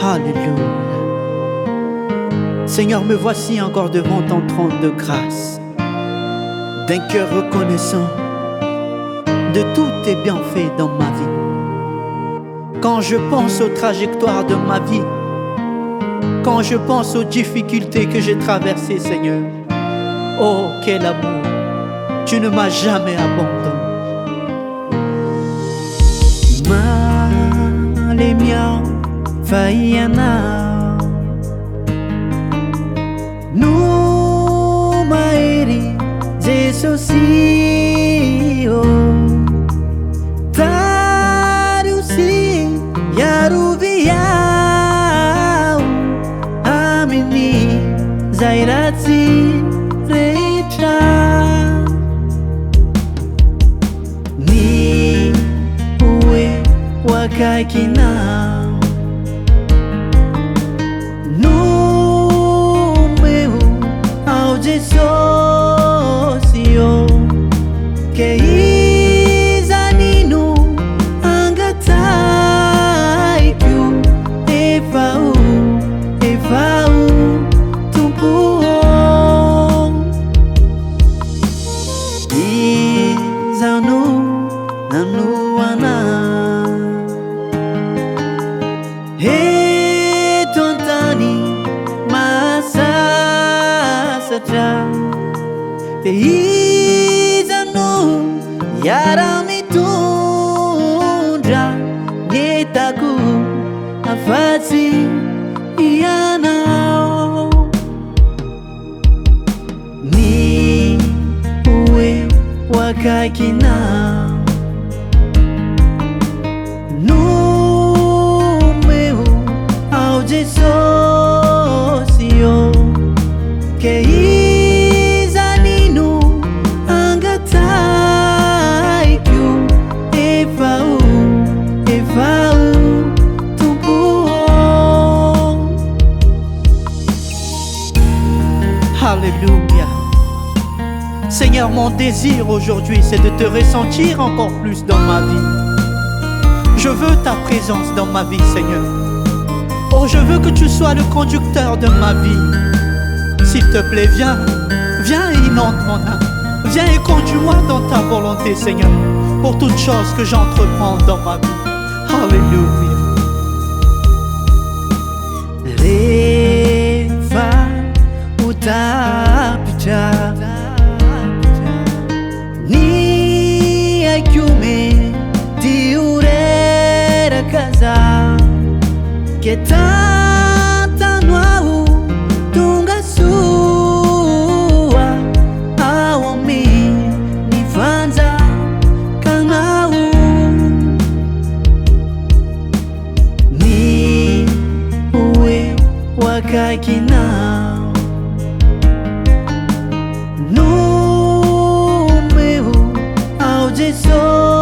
Alléluia. Seigneur, me voici encore devant ton trône de grâce, d'un cœur reconnaissant de tous tes bienfaits dans ma vie. Quand je pense aux trajectoires de ma vie, quand je pense aux difficultés que j'ai traversées, Seigneur, oh, quel amour! Tu ne m'as jamais abandonné. Malemia Fayana Numairi Jesosio Tarusi Yaruviau Amini Zairati Retra Ni Uwe Wakakina Numeu Ao Jesosio Que Izaninu Angataiku Efau Tumpuo Izanu Nanuana He tontani masasatra Te izanu yaramitundra Netaku afasi iana Ni uwe wakakina Jesosio Que izaninu angataiku Efau tumpuo. Alléluia. Seigneur, mon désir aujourd'hui, c'est de te ressentir encore plus dans ma vie. Je veux ta présence dans ma vie, Seigneur. Oh, je veux que tu sois le conducteur de ma vie. S'il te plaît, viens et inonde mon âme. Viens et conduis-moi dans ta volonté, Seigneur, pour toutes choses que j'entreprends dans ma vie. Alléluia. Reva utapita Ni akiume diurera kaza Que tanta nuau tunga sua Aomi nivanza kanau Ni uwe wakakina Numeu ao Jesosio